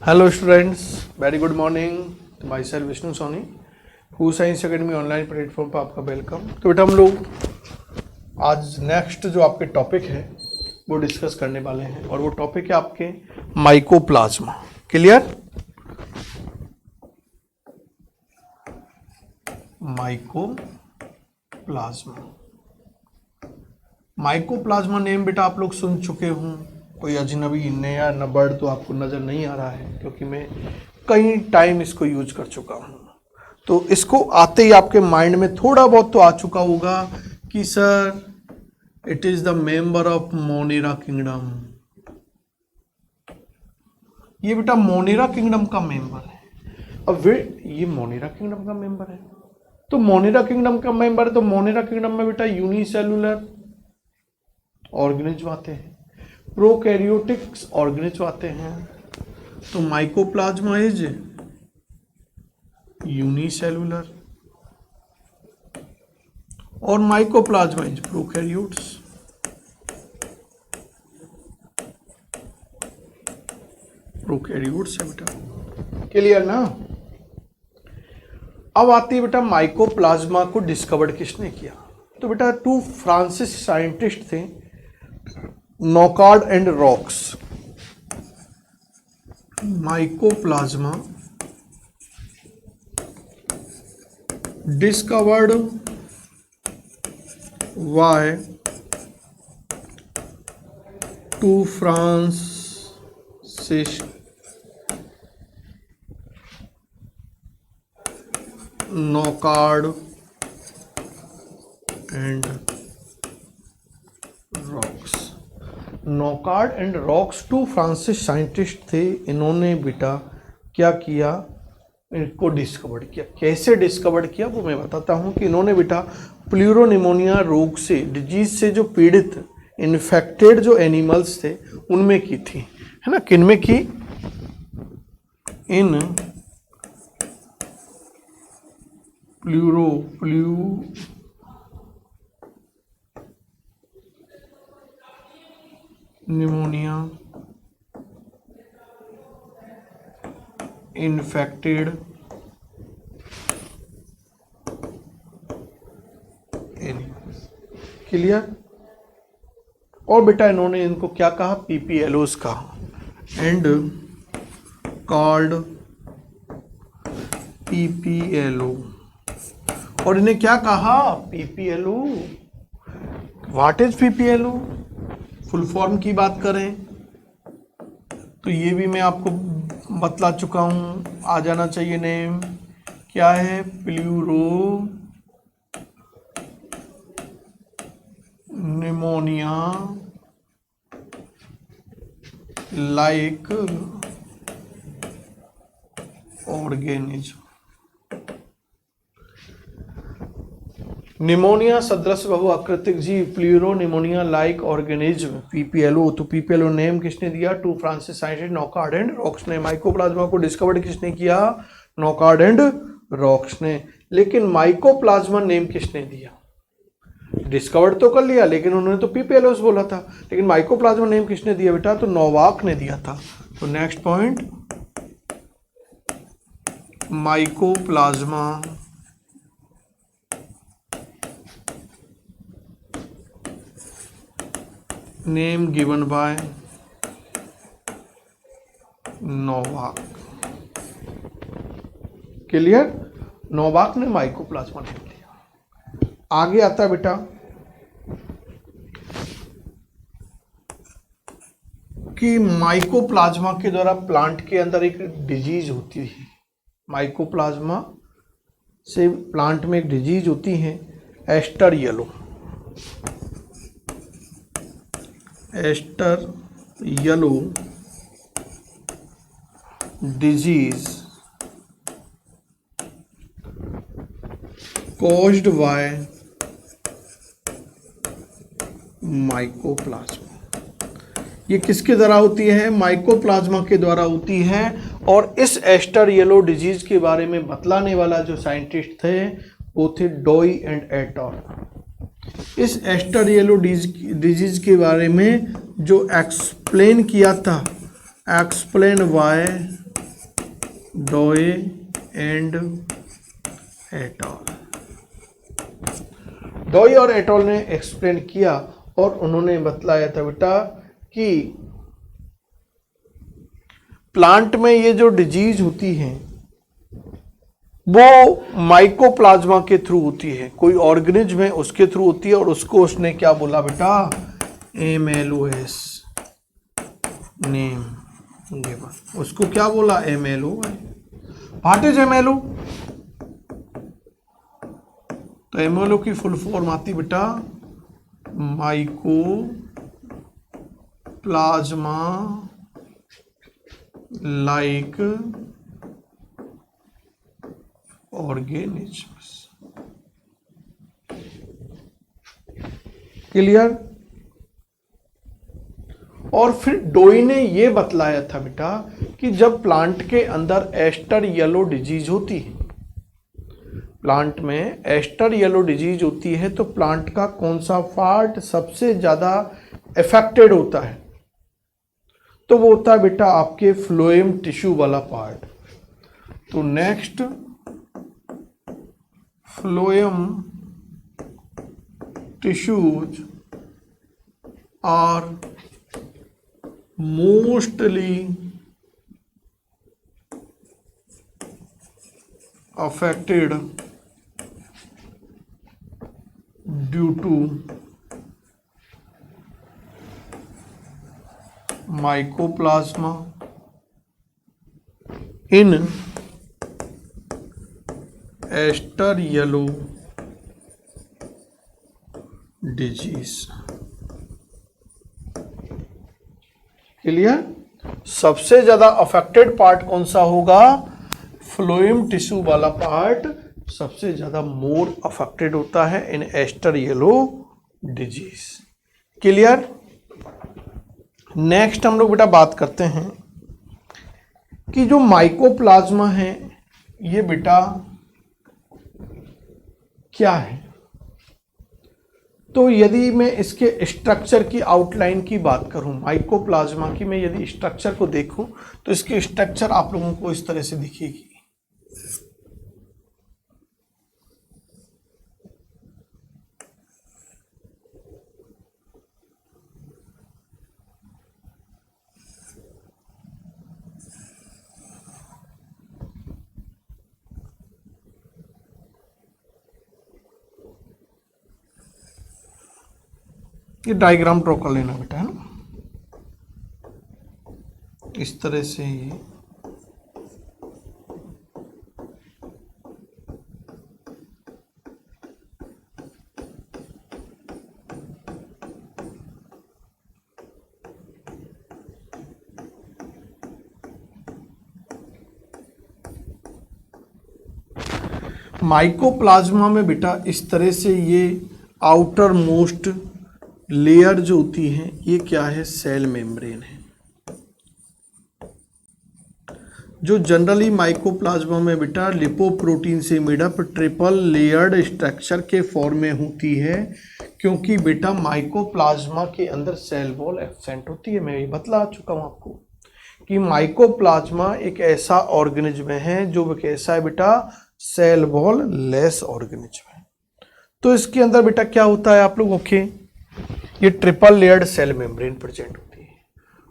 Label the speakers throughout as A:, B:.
A: Hello students, very good morning. My self Vishnu Soni, who science academy online platform पर आपका welcome. तो बेटा हम लोग आज नेक्स्ट जो आपके टॉपिक है वो डिस्कस करने वाले हैं और वो टॉपिक है आपके माइकोप्लाज्मा। क्लियर? माइकोप्लाज्मा नेम बेटा आप लोग सुन चुके हों। कोई अजनबी नया न वर्ड तो आपको नज़र नहीं आ रहा है, क्योंकि मैं कई टाइम इसको यूज कर चुका हूँ। तो इसको आते ही आपके माइंड में थोड़ा बहुत तो आ चुका होगा कि sir it is the member of Monera kingdom. ये बेटा मोनेरा किंगडम का मेंबर है। अब ये मोनेरा किंगडम का मेंबर है, तो मोनेरा किंगडम का मेंबर है, तो मोनेरा किंगडम में बेटा यूनिसेलुलर ऑर्गेनिज्म आते हैं, प्रोकैरियोटिक्स ऑर्गेनिज्म आते हैं। तो माइकोप्लाज्मा इज यूनिसेलुलर और माइकोप्लाज्मा इज प्रोकैरियोट्स। प्रोकैरियोट्स है बेटा, क्लियर ना? अब आती है बेटा माइकोप्लाज्मा को डिस्कवर किसने किया। तो बेटा 2 फ्रांसीसी साइंटिस्ट थे, Nocard and Roux. Mycoplasma discovered by 2 फ्रांसीसी Nocard and Roux. Nocard and Roux 2 फ्रांसीसी साइंटिस्ट थे। इन्होंने बेटा क्या किया, इनको डिस्कवर किया। कैसे डिस्कवर किया वो मैं बताता हूँ कि इन्होंने बेटा प्लूरोनिमोनिया रोग से, डिजीज से जो पीड़ित इन्फेक्टेड जो एनिमल्स थे उनमें की थी, है ना? किनमें की? इन निमोनिया इन्फेक्टेड एनिमल्स। क्लियर? और बेटा इन्होंने इनको क्या कहा? पीपीएलओस कहा, एंड कॉल्ड पीपीएलओ। और इन्हें क्या कहा? PPLO. What is PPLO? Full form की बात करें तो ये भी मैं आपको बतला चुका हूँ, आ जाना चाहिए नेम। क्या है? Pleuro pneumonia like organism. Pneumonia सदृश बहुआकृतिक जीव, pleuro pneumonia like organism, PPLO. तो पीपीएलओ नेम किसने दिया? 2 फ्रांसीसी साइंटिस्ट नॉकार्ड एंड रॉक्स ने। माइकोप्लाज्मा को डिस्कवर किसने किया? नॉकार्ड एंड रॉक्स ने। लेकिन माइकोप्लाज्मा नेम किसने दिया? डिस्कवर तो कर लिया, लेकिन उन्होंने तो पीपीएलओ बोला था, लेकिन माइकोप्लाज्मा नेम किसने दिया बेटा? तो नोवाक ने दिया था। तो next point, mycoplasma name given by Novak. Clear? Novak ने माइकोप्लाज्मा नेम दिया। आगे आता है बेटा कि माइकोप्लाज्मा के द्वारा प्लांट के अंदर एक डिजीज होती है। माइकोप्लाज्मा से प्लांट में एक डिजीज होती है, aster yellow. Aster yellow disease caused by mycoplasma. ये किसके द्वारा होती है? माइकोप्लाज्मा के द्वारा होती है। और इस एस्टर येलो डिजीज के बारे में बतलाने वाला जो साइंटिस्ट थे वो थे डॉय एंड एटॉल। इस एस्टर येलो डिजीज के बारे में जो एक्सप्लेन किया था, एक्सप्लेन बाय डोए एंड एटॉल। डोए और एटॉल ने एक्सप्लेन किया और उन्होंने बतलाया था बेटा कि प्लांट में ये जो डिजीज होती है वो माइकोप्लाज्मा के थ्रू होती है, कोई ऑर्गेनिज्म है उसके थ्रू होती है, और उसको उसने क्या बोला बेटा, MLOS नेम गिवन। उसको क्या बोला, MLO। What is MLO? तो MLO की फुल फॉर्म आती बेटा mycoplasma like organisms. Clear? और फिर डोई ने यह बतलाया था बेटा कि जब प्लांट के अंदर एस्टर येलो डिजीज होती है, प्लांट में एस्टर येलो डिजीज होती है, तो प्लांट का कौन सा पार्ट सबसे ज्यादा अफेक्टेड होता है? तो वो होता है बेटा आपके फ्लोएम टिश्यू वाला पार्ट। तो next, phloem tissues are mostly affected due to mycoplasma in aster yellow disease. Clear? सबसे ज्यादा अफेक्टेड पार्ट कौन सा होगा? फ्लोएम टिश्यू वाला पार्ट सबसे ज्यादा मोर अफेक्टेड होता है in aster yellow disease. Clear? Next हम लोग बेटा बात करते हैं कि जो माइकोप्लाज्मा है ये बेटा क्या है। तो यदि मैं इसके स्ट्रक्चर की आउटलाइन की बात करूं, माइकोप्लाज्मा की मैं यदि स्ट्रक्चर को देखूं तो इसकी स्ट्रक्चर आप लोगों को इस तरह से दिखेगी। ये डायग्राम ड्रॉ कर लेना बेटा, है ना, इस तरह से ये माइकोप्लाज्मा में बेटा इस तरह से ये आउटर मोस्ट लेयर जो होती है ये क्या है, सेल मेम्ब्रेन है। जो जनरली माइकोप्लाज्मा में बेटा लिपोप्रोटीन से मेडअप ट्रिपल लेयर्ड स्ट्रक्चर के फॉर्म में होती है, क्योंकि बेटा माइकोप्लाज्मा के अंदर सेल वॉल एब्सेंट होती है। मैं ये बतला चुका हूं आपको कि माइकोप्लाज्मा एक ऐसा ऑर्गेनिज्म है जो कैसा है बेटा, सेल वॉल लेस ऑर्गेनिज्म है। तो इसके अंदर बेटा क्या होता है आप लोगों के, ये triple layered cell membrane present होती है,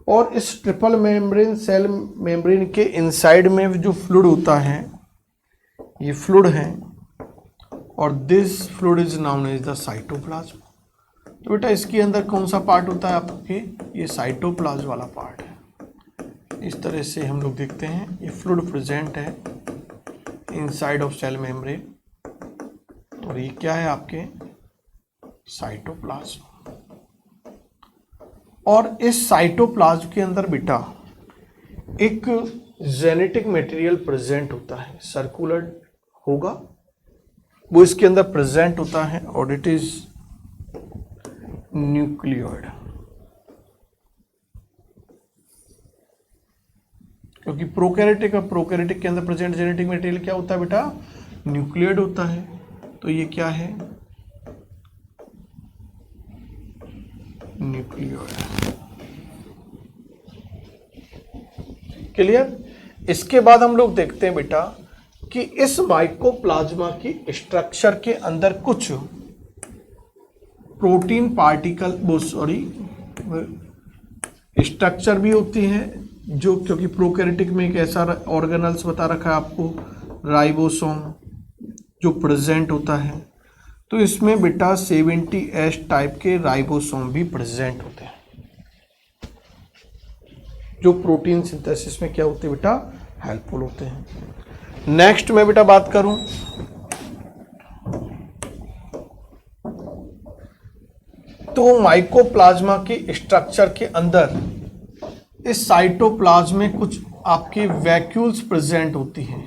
A: और इस ट्रिपल मेम्ब्रेन सेल मेम्ब्रेन के इनसाइड में जो फ्लूइड होता है ये फ्लूइड है, और this fluid is known as the cytoplasm. तो बेटा इसके अंदर कौन सा पार्ट होता है आपके, ये साइटोप्लाज्म वाला पार्ट है। इस तरह से हम लोग देखते हैं ये फ्लूइड प्रेजेंट है इनसाइड ऑफ सेल मेम्ब्रेन, और ये क्या है आपके साइटोप्लाज्म। और इस साइटोप्लाज्म के अंदर बेटा एक जेनेटिक मटेरियल प्रेजेंट होता है, सर्कुलर होगा, वो इसके अंदर प्रेजेंट होता है, और इट इज न्यूक्लियोइड। क्योंकि प्रोकैरियोटिक के अंदर प्रेजेंट जेनेटिक मटेरियल क्या होता है बेटा, न्यूक्लियोइड होता है। तो ये क्या है, न्यूक्लियोइड। क्लियर? इसके बाद हम लोग देखते हैं बेटा कि इस माइकोप्लाज्मा की स्ट्रक्चर के अंदर कुछ प्रोटीन पार्टिकल स्ट्रक्चर भी होती हैं, जो क्योंकि प्रोकैरियोटिक में एक ऐसा ऑर्गेनल्स बता रखा है आपको राइबोसोम जो प्रेजेंट होता है, तो इसमें बेटा 70S टाइप के राइबोसोम भी प्रेजेंट होते हैं जो प्रोटीन सिंथेसिस में क्या होते हैं बेटा, हेल्पफुल होते हैं। नेक्स्ट मैं बेटा बात करूं तो माइकोप्लाज्मा के स्ट्रक्चर के अंदर इस साइटोप्लाज्म में कुछ आपके वैक्यूल्स प्रेजेंट होती हैं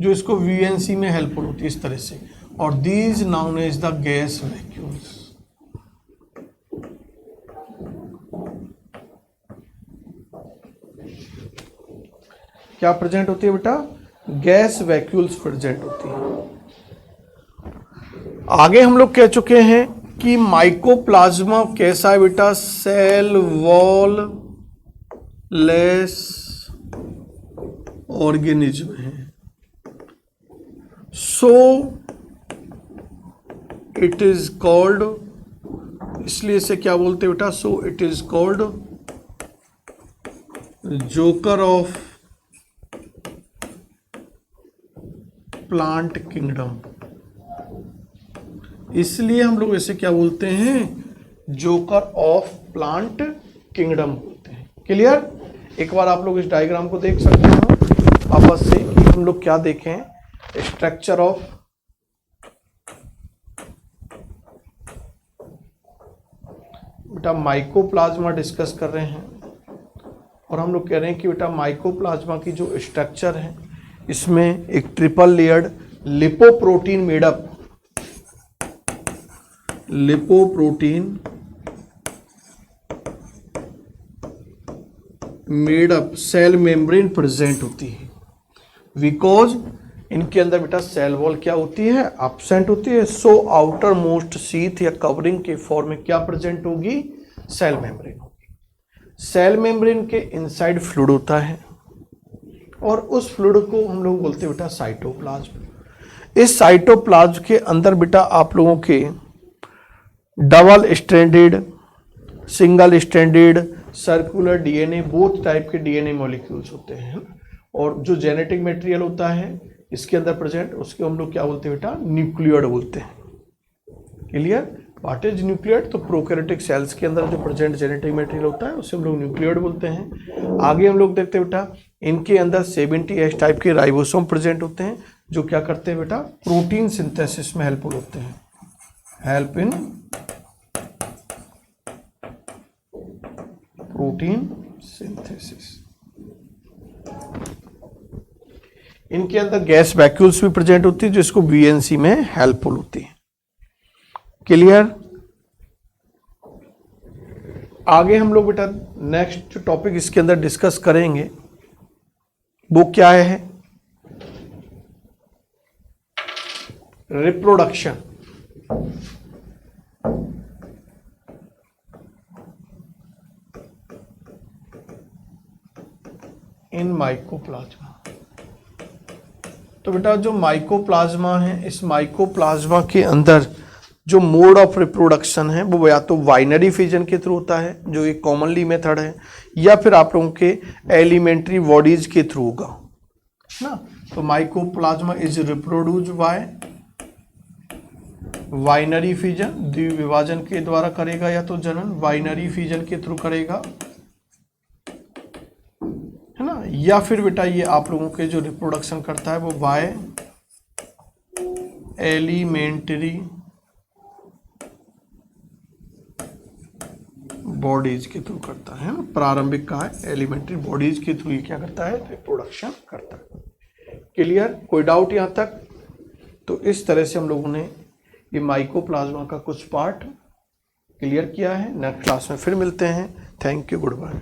A: जो इसको वीएनसी में हेल्पफुल होती है इस तरह से, और these known as the gas vacuoles. क्या प्रेजेंट होती है बेटा, गैस वैक्यूल्स प्रेजेंट होती है। आगे हम लोग कह चुके हैं कि माइकोप्लाज्मा कैसा है बेटा, सेल वॉल लेस ऑर्गेनिज्म है। सो इट इज कॉल्ड, इसलिए इसे क्या बोलते हैं बेटा, so it is called joker of plant kingdom. इसलिए हम लोग इसे क्या बोलते हैं, जोकर ऑफ प्लांट किंगडम बोलते हैं। क्लियर? एक बार आप लोग इस डायग्राम को देख सकते हैं आपस से कि हम लोग क्या देखें, स्ट्रक्चर ऑफ बेटा माइकोप्लाज्मा डिस्कस कर रहे हैं, और हम लोग कह रहे हैं कि बेटा माइकोप्लाज्मा की जो स्ट्रक्चर है इसमें एक triple layered lipoprotein made up, lipoprotein made up cell membrane present होती है, बिकॉज इनके अंदर बेटा सेल वॉल क्या होती है, एब्सेंट होती है। सो आउटर मोस्ट सीथ या कवरिंग के फॉर्म में क्या प्रेजेंट होगी, सेल मेम्ब्रेन होगी। सेल मेम्ब्रेन के इनसाइड फ्लूइड होता है, और उस फ्लूइड को हम लोग बोलते हैं बेटा साइटोप्लाज्म। इस साइटोप्लाज्म के अंदर बेटा आप लोगों के double stranded, single stranded, circular DNA, both type के डीएनए मॉलिक्यूल्स होते हैं, और जो जेनेटिक मटेरियल होता है इसके अंदर प्रेजेंट, उसके हम लोग क्या बोलते हैं बेटा, न्यूक्लियोइड बोलते हैं। क्लियर? What is nucleoid? तो प्रोकैरियोटिक सेल्स के अंदर जो प्रेजेंट जेनेटिक मटेरियल होता है उसे हम लोग न्यूक्लियोइड बोलते हैं। आगे हम लोग देखते हैं बेटा इनके अंदर 70S टाइप के राइबोसोम प्रेजेंट होते हैं जो क्या करते हैं बेटा, प्रोटीन सिंथेसिस में हेल्पफुल होते हैं, हेल्प इन प्रोटीन सिंथेसिस। इनके अंदर गैस वैक्यूल्स भी प्रेजेंट होती है जो इसको वीएनसी में हेल्पफुल होती है। क्लियर? आगे हम लोग बेटा नेक्स्ट जो टॉपिक इसके अंदर डिस्कस करेंगे वो क्या है, रिप्रोडक्शन। इन माइकोप्लाज्मा। तो बेटा जो माइकोप्लाज्मा है, इस माइकोप्लाज्मा के अंदर जो मोड ऑफ रिप्रोडक्शन है वो या तो बाइनरी फिजन के थ्रू होता है जो एक कॉमनली मेथड है, या फिर आप लोगों के एलिमेंट्री बॉडीज के थ्रू होगा ना। तो mycoplasma is reproduced by binary fission, द्विविभाजन के द्वारा करेगा, या तो जनन बाइनरी फिजन के थ्रू करेगा, है ना, या फिर बेटा ये आप लोगों के जो रिप्रोडक्शन करता है वो बाय एलिमेंट्री बॉडीज के थ्रू करता है ना। प्रारंभिक का है एलिमेंट्री बॉडीज के थ्रू ये क्या करता है, रिप्रोडक्शन करता है। क्लियर? कोई डाउट यहाँ तक? तो इस तरह से हम लोगों ने ये माइकोप्लाज्मा का कुछ पार्ट क्लियर किया है। नेक्स्ट क्लास में फिर मिलते हैं। Thank you, good bye.